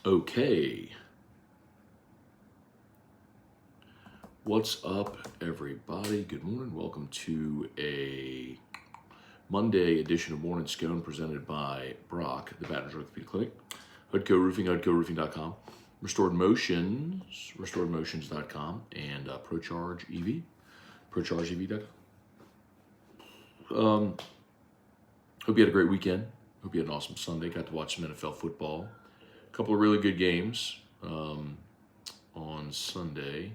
Okay. What's up, everybody? Good morning. Welcome to a Monday edition of Morning Scone presented by Brock, the Baton Rouge Orthopedic Clinic, HUDCO Roofing, HUDCOroofing.com, Restored Motions, RestoredMotions.com, and ProCharge EV, ProChargeEV.com. Hope you had a great weekend. Hope you had an awesome Sunday. Got to watch some NFL football. A couple of really good games on Sunday.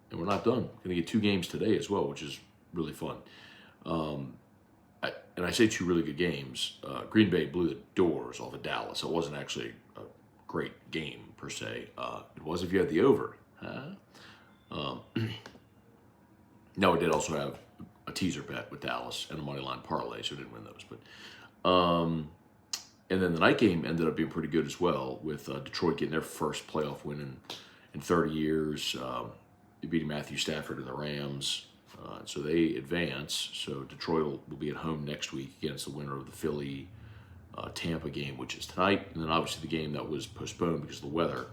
And we're not done. Going to get 2 games today as well, which is really fun. And I say 2 really good games. Green Bay blew the doors off of Dallas. It wasn't actually a great game per se. It was if you had the over. No, it did also have a teaser bet with Dallas and a money line parlay, so I didn't win those. But and then the night game ended up being pretty good as well, with Detroit getting their first playoff win in 30 years. Beating Matthew Stafford and the Rams. So they advance. So Detroit will be at home next week against the winner of the Philly Tampa game, which is tonight. And then obviously the game that was postponed because of the weather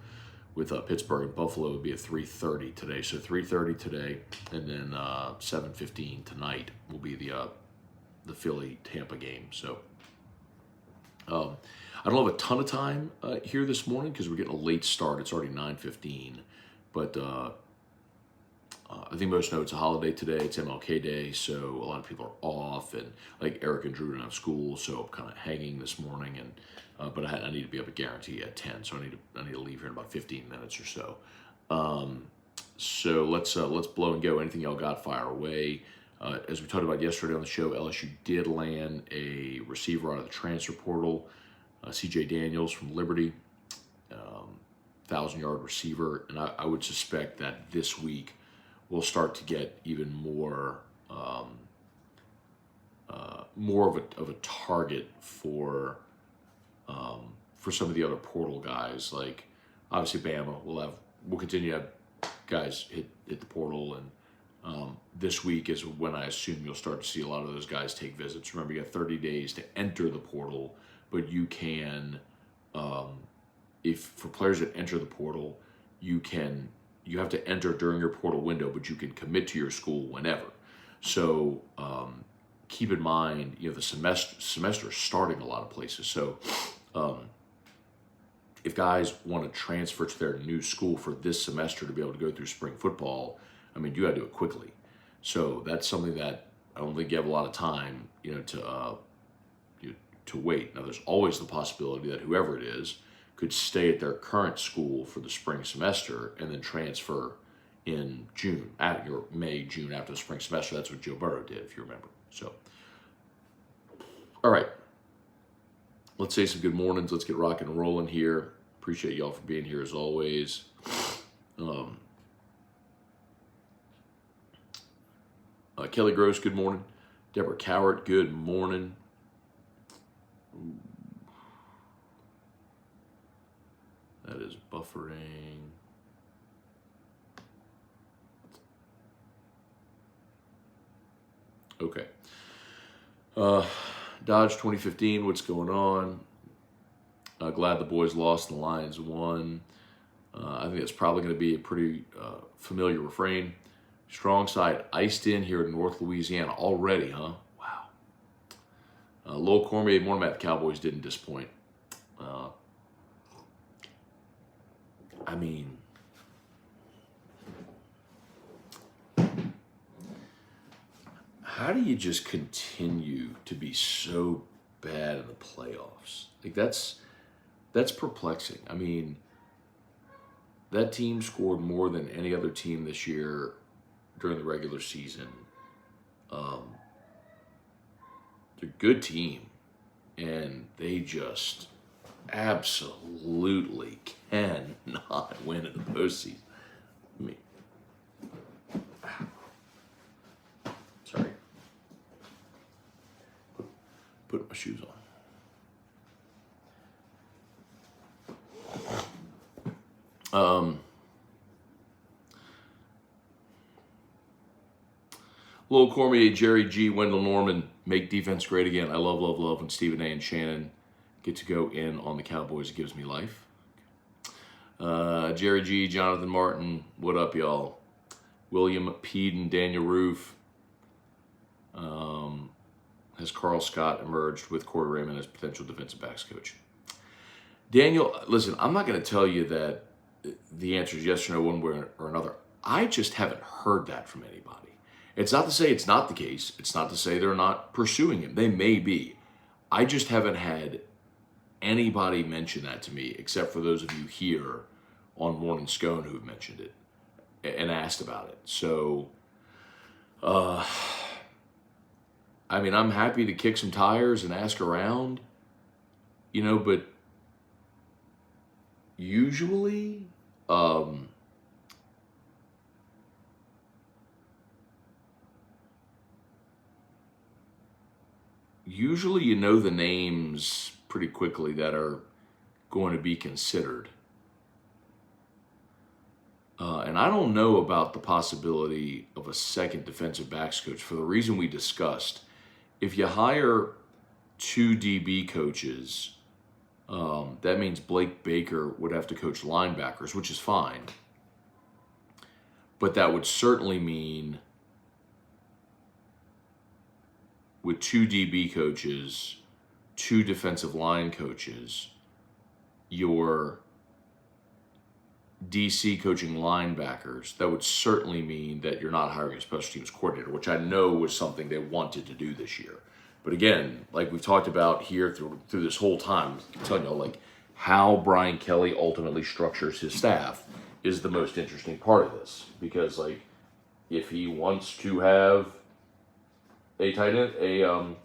with Pittsburgh and Buffalo would be at 3:30 today. So 3:30 today, and then 7:15 tonight will be the Philly Tampa game. So I don't have a ton of time here this morning because we're getting a late start. It's already 9:15, but I think most know it's a holiday today. It's MLK Day, so a lot of people are off, and like Eric and Drew don't have school, so I'm kind of hanging this morning. And but I need to be up at Guarantee at 10, so I need to leave here in about 15 minutes or so. So let's blow and go. Anything y'all got, fire away. As we talked about yesterday on the show, LSU did land a receiver out of the transfer portal, C.J. Daniels from Liberty, 1,000-yard receiver, and I would suspect that this week we'll start to get even more of a target for some of the other portal guys. Like obviously Bama, we'll continue to have guys hit the portal, and this week is when I assume you'll start to see a lot of those guys take visits. Remember, you got 30 days to enter the portal, but you can, if for players that enter the portal, you have to enter during your portal window, but you can commit to your school whenever. So keep in mind, the semester is starting a lot of places. So if guys want to transfer to their new school for this semester to be able to go through spring football, you got to do it quickly. So that's something that I don't think you have a lot of time, to wait. Now, there's always the possibility that whoever it is could stay at their current school for the spring semester and then transfer in June, at your May, June after the spring semester. That's what Joe Burrow did, if you remember. So, all right. Let's say some good mornings. Let's get rocking and rolling here. Appreciate y'all for being here as always. Kelly Gross, good morning. Deborah Cowart, good morning. That is buffering. Okay. Dodge 2015, what's going on? Glad the boys lost and the Lions won. I think that's probably going to be a pretty familiar refrain. Strong side iced in here in North Louisiana already, huh? Wow. Lowell Cormier, morning, Matt. The Cowboys didn't disappoint. How do you just continue to be so bad in the playoffs? Like that's perplexing. That team scored more than any other team this year during the regular season. They're a good team, and they just absolutely cannot win in the postseason. Sorry. Put my shoes on. Lowell Cormier, Jerry G, Wendell Norman, make defense great again. I love, love, love when Stephen A. and Shannon get to go in on the Cowboys. It gives me life. Jerry G, Jonathan Martin, what up, y'all? William Peden, Daniel Roof. Has Carl Scott emerged with Corey Raymond as potential defensive backs coach? Daniel, listen, I'm not going to tell you that the answer is yes or no one way or another. I just haven't heard that from anybody. It's not to say it's not the case. It's not to say they're not pursuing him. They may be. I just haven't had anybody mention that to me, except for those of you here on Morning Scone who have mentioned it and asked about it. So, I mean, I'm happy to kick some tires and ask around, but usually, usually the names pretty quickly that are going to be considered. And I don't know about the possibility of a second defensive backs coach for the reason we discussed. If you hire 2 DB coaches, that means Blake Baker would have to coach linebackers, which is fine. But that would certainly mean with 2 DB coaches, 2 defensive line coaches, your DC coaching linebackers, that would certainly mean that you're not hiring a special teams coordinator, which I know was something they wanted to do this year. But again, like we've talked about here through this whole time, I'm telling you, how Brian Kelly ultimately structures his staff is the most interesting part of this. Because if he wants to have a tight end,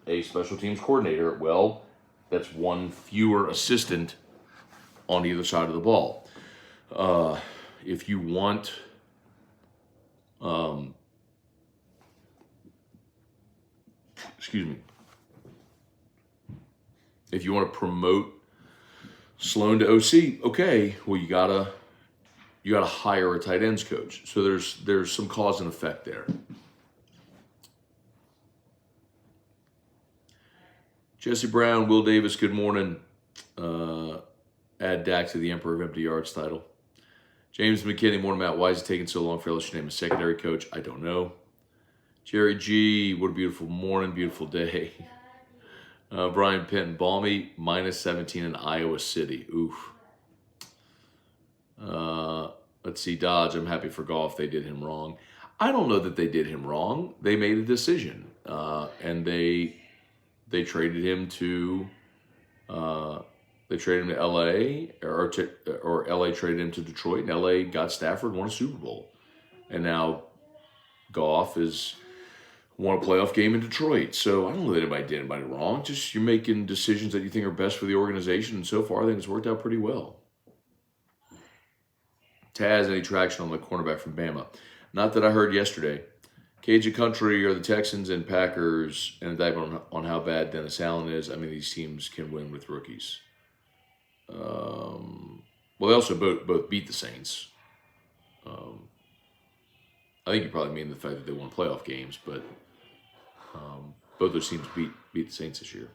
a special teams coordinator, well, that's one fewer assistant on either side of the ball. If you want, if you want to promote Sloan to OC, okay, well you gotta hire a tight ends coach. So there's some cause and effect there. Jesse Brown, Will Davis, good morning. Add Dak to the Emperor of Empty Yards title. James McKinney, morning, Matt. Why is it taking so long for LSU to name a secondary coach? I don't know. Jerry G, what a beautiful morning, beautiful day. Brian Penton, balmy, -17 in Iowa City. Oof. Let's see, Dodge, I'm happy for Goff. They did him wrong. I don't know that they did him wrong. They made a decision, and they traded him to LA, or LA traded him to Detroit, and LA got Stafford, won a Super Bowl, and now Goff is won a playoff game in Detroit. So I don't know that anybody did anybody wrong. Just you're making decisions that you think are best for the organization, and so far I think it's worked out pretty well. Taz, any traction on the cornerback from Bama? Not that I heard yesterday. Cajun Country are the Texans and Packers, and a dive on how bad Dennis Allen is. I mean, these teams can win with rookies. Well, they also both beat the Saints. I think you probably mean the fact that they won playoff games, but both those teams beat the Saints this year.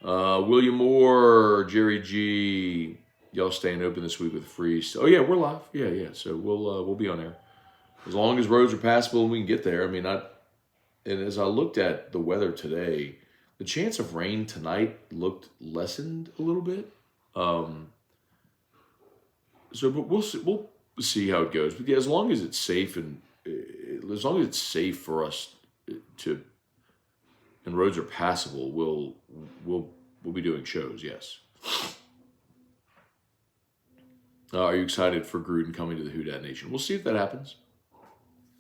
William Moore, Jerry G, y'all staying open this week with Freeze. Oh yeah, we're live. Yeah. So we'll be on air as long as roads are passable and we can get there. I mean, and as I looked at the weather today, the chance of rain tonight looked lessened a little bit. But we'll see how it goes. But yeah, as long as it's safe for us to, and roads are passable, we'll be doing shows. Yes. Are you excited for Gruden coming to the Who Dat Nation? We'll see if that happens.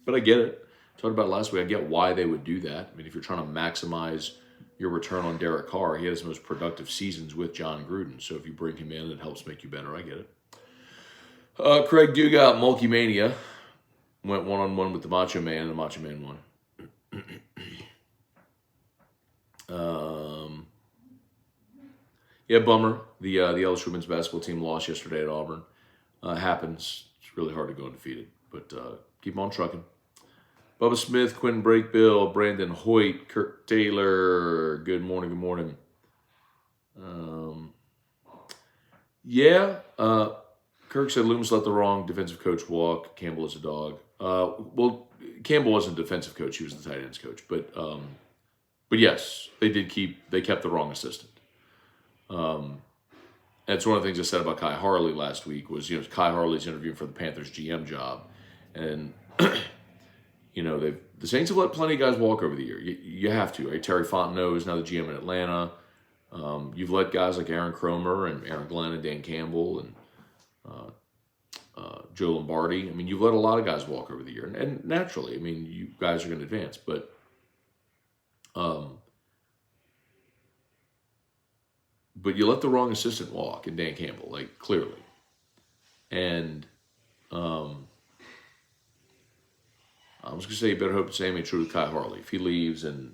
But I get it. Talked about it last week. I get why they would do that. I mean, if you're trying to maximize your return on Derek Carr, he had his most productive seasons with John Gruden. So if you bring him in, it helps make you better. I get it. Craig Dugas, Mulkey Mania, went one-on-one with the Macho Man, and the Macho Man won. Yeah, bummer. The LSU women's basketball team lost yesterday at Auburn. Happens. It's really hard to go undefeated, but keep on trucking. Bubba Smith, Quentin Brakebill, Brandon Hoyt, Kirk Taylor. Good morning, good morning. Kirk said Loomis let the wrong defensive coach walk. Campbell is a dog. Well, Campbell wasn't a defensive coach; he was the tight ends coach. But yes, they kept the wrong assistant. That's one of the things I said about Kai Harley last week was, Kai Harley's interviewing for the Panthers GM job, and the Saints have let plenty of guys walk over the year. You have to, right? Terry Fontenot is now the GM in Atlanta. You've let guys like Aaron Cromer and Aaron Glenn and Dan Campbell and Joe Lombardi. I mean, you've let a lot of guys walk over the year, and naturally, I mean, you guys are going to advance, but you let the wrong assistant walk in Dan Campbell, like clearly, and I was going to say you better hope the same ain't true with Kai Harley. If he leaves, and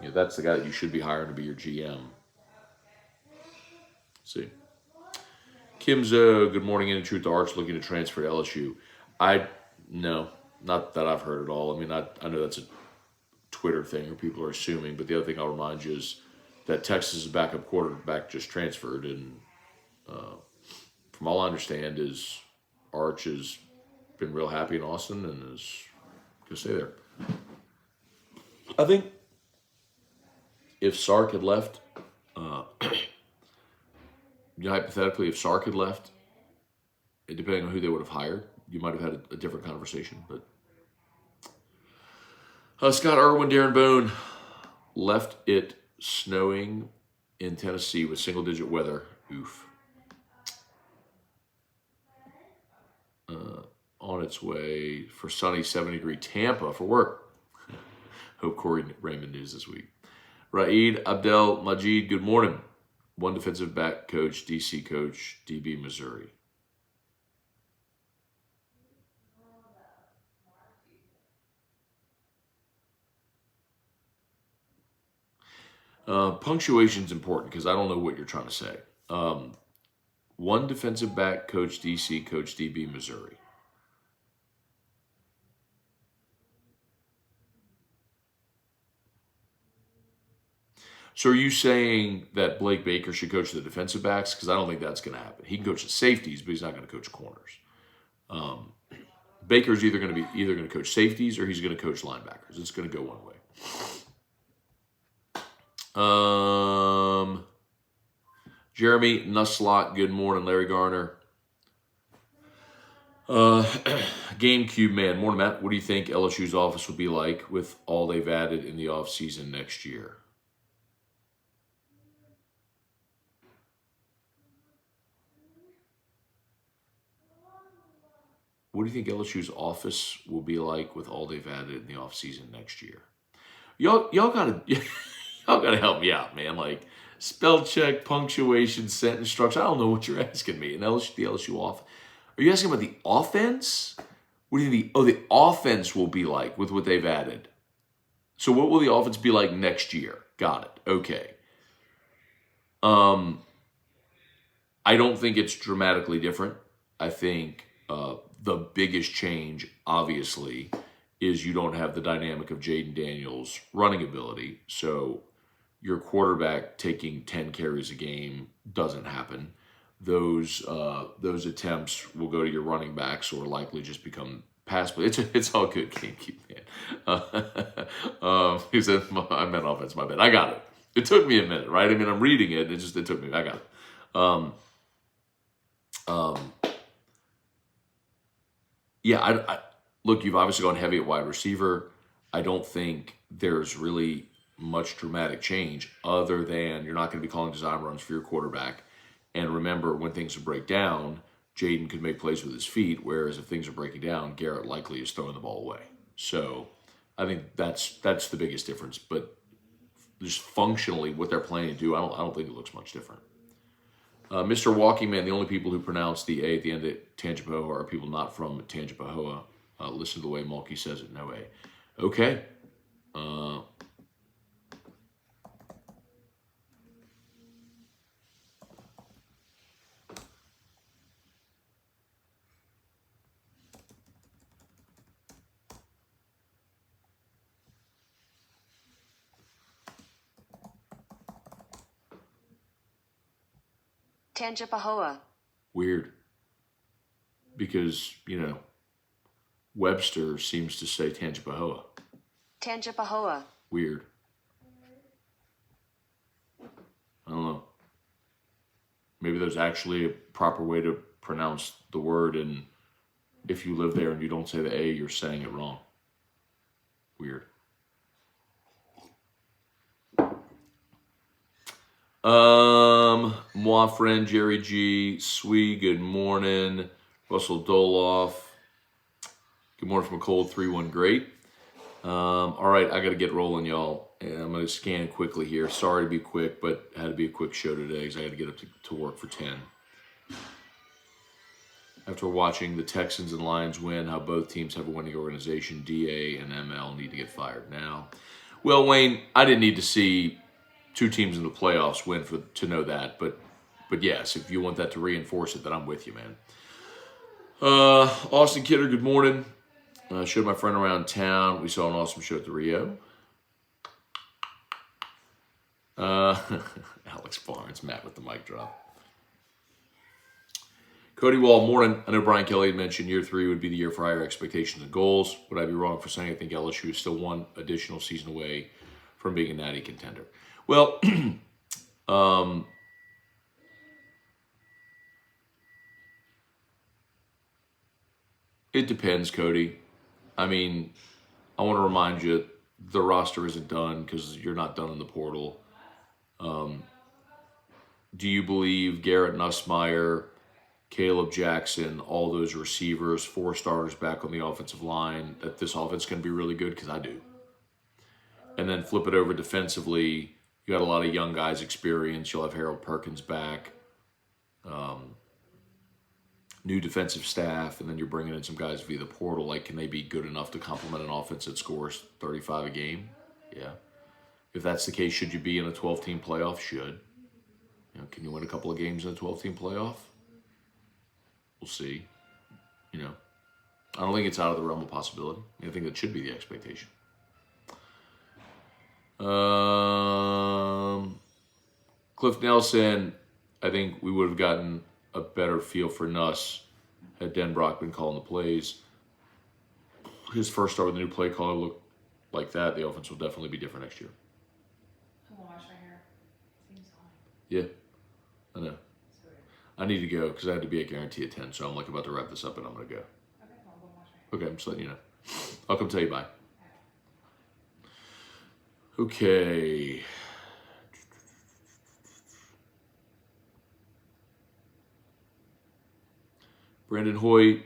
that's the guy that you should be hiring to be your GM. Let's see. Kimzo, good morning. Any truth to Arch looking to transfer to LSU? No, not that I've heard at all. I mean, I know that's a Twitter thing or people are assuming, but the other thing I'll remind you is that Texas' backup quarterback just transferred, and from all I understand is Arch has been real happy in Austin and is going to stay there. I think if Sark had left, hypothetically, if Sark had left, depending on who they would have hired, you might have had a different conversation. But Scott Irwin, Darren Bone, left it snowing in Tennessee with single-digit weather. Oof. On its way for sunny 70-degree Tampa for work. Hope Corey Raymond news this week. Raed Abdel Majid, good morning. One defensive back coach, DC coach, DB Missouri. Punctuation is important because I don't know what you're trying to say. One defensive back coach, DC coach, DB Missouri. So are you saying that Blake Baker should coach the defensive backs? Because I don't think that's going to happen. He can coach the safeties, but he's not going to coach corners. Baker's either going to coach safeties or he's going to coach linebackers. It's going to go one way. Jeremy Nuslot, good morning. Larry Garner. GameCube man, morning Matt. What do you think LSU's office will be like with all they've added in the offseason next year? What do you think LSU's office will be like with all they've added in the offseason next year? Y'all gotta help me out, man. Like spell check, punctuation, sentence structure. I don't know what you're asking me. And the LSU offense. Are you asking about the offense? What do you think? The offense will be like with what they've added. So what will the offense be like next year? Got it. Okay. I don't think it's dramatically different. I think the biggest change, obviously, is you don't have the dynamic of Jaden Daniels' running ability. So your quarterback taking 10 carries a game doesn't happen. Those attempts will go to your running backs or likely just become pass play. It's all good, GameCube man. He said, I meant offense, my bad. I got it. It took me a minute, right? I mean, I'm reading it. It took me. I got it. I look, you've obviously gone heavy at wide receiver. I don't think there's really much dramatic change other than you're not going to be calling design runs for your quarterback. And remember, when things break down, Jaden could make plays with his feet, whereas if things are breaking down, Garrett likely is throwing the ball away. So I think that's the biggest difference. But just functionally, what they're planning to do, I don't think it looks much different. Mr. Walking Man, the only people who pronounce the A at the end of Tangipahoa are people not from Tangipahoa. Listen to the way Mulkey says it, no A. Okay. Tangipahoa. Weird. Because, Webster seems to say Tangipahoa. Tangipahoa. Weird. I don't know. Maybe there's actually a proper way to pronounce the word, and if you live there and you don't say the A, you're saying it wrong. Weird. Moi friend Jerry G, Swee, good morning. Russell Doloff, good morning from a cold 3-1, great. All right, I got to get rolling, y'all. And I'm going to scan quickly here. Sorry to be quick, but it had to be a quick show today because I got to get up to work for 10. After watching the Texans and Lions win, how both teams have a winning organization, DA and ML need to get fired now. Well, Wayne, I didn't need to see two teams in the playoffs win to know that, but yes, if you want that to reinforce it, then I'm with you, man. Austin Kidder, good morning. Showed my friend around town. We saw an awesome show at the Rio. Alex Barnes, Matt with the mic drop. Cody Wall, morning. I know Brian Kelly had mentioned year 3 would be the year for higher expectations and goals. Would I be wrong for saying I think LSU is still one additional season away from being a natty contender? Well, it depends, Cody. I mean, I want to remind you, the roster isn't done because you're not done in the portal. Do you believe Garrett Nussmeier, Caleb Jackson, all those receivers, 4 starters back on the offensive line, that this offense is going to be really good? Because I do. And then flip it over defensively. You got a lot of young guys' experience. You'll have Harold Perkins back. New defensive staff, and then you're bringing in some guys via the portal. Like, can they be good enough to complement an offense that scores 35 a game? Yeah. If that's the case, should you be in a 12-team playoff? Should. Can you win a couple of games in a 12-team playoff? We'll see. I don't think it's out of the realm of possibility. I think that should be the expectation. Cliff Nelson, I think we would have gotten a better feel for Nuss had Den Brock been calling the plays. His first start with the new play caller looked like that. The offense will definitely be different next year. I'm gonna wash my hair. Seems fine. Yeah, I know. I need to go because I had to be at Guarantee at 10, so I'm about to wrap this up and I'm going to go. Okay, well, I'm gonna wash my hair. Okay, I'm just letting you know. I'll come tell you bye. Okay. Brandon Hoyt,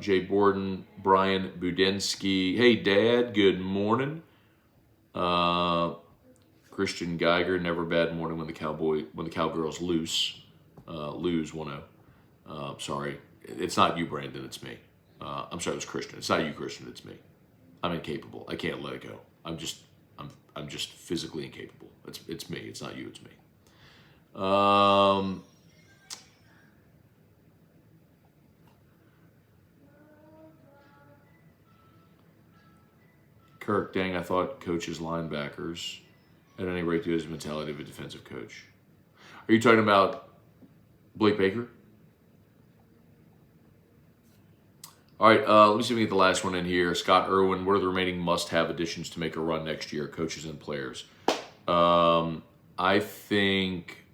Jay Borden, Brian Budensky. Hey, Dad, good morning. Christian Geiger, never bad morning when the Cowgirls lose 1-0. Sorry, it's not you, Brandon. It's me. I'm sorry, it was Christian. It's not you, Christian. It's me. I'm incapable. I can't let it go. I'm just physically incapable. It's me. It's not you. It's me. Kirk, dang, I thought coaches, linebackers, at any rate, do his mentality of a defensive coach. Are you talking about Blake Baker? All right, let me see if we can get the last one in here. Scott Irwin, what are the remaining must-have additions to make a run next year, coaches and players? I think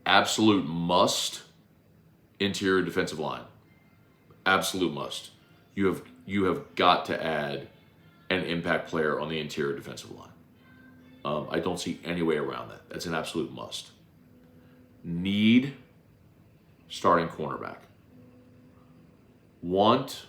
absolute must, interior defensive line. Absolute must. You have got to add an impact player on the interior defensive line. I don't see any way around that. That's an absolute must. Need, starting cornerback. Want,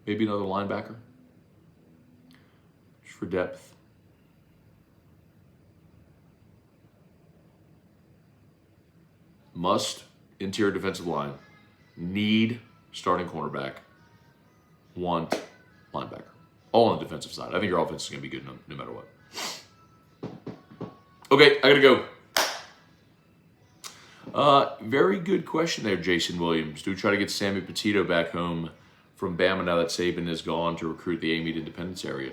maybe another linebacker just for depth. Must, interior defensive line. Need, starting cornerback. Want, linebacker. All on the defensive side. I think your offense is going to be good no matter what. Okay, I got to go. Very good question there, Jason Williams. Do we try to get Sammy Petito back home from Bama now that Saban is gone to recruit the Amite Independence area?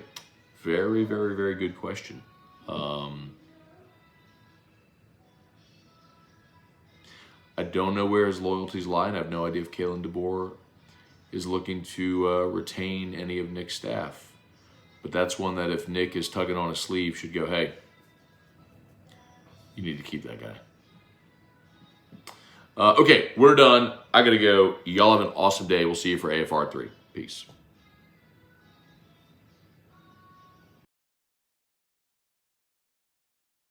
Very, very, very good question. I don't know where his loyalties lie, and I have no idea if Kalen DeBoer is looking to retain any of Nick's staff. But that's one that if Nick is tugging on his sleeve, should go, hey, you need to keep that guy. Okay, we're done. I got to go. Y'all have an awesome day. We'll see you for AFR 3. Peace.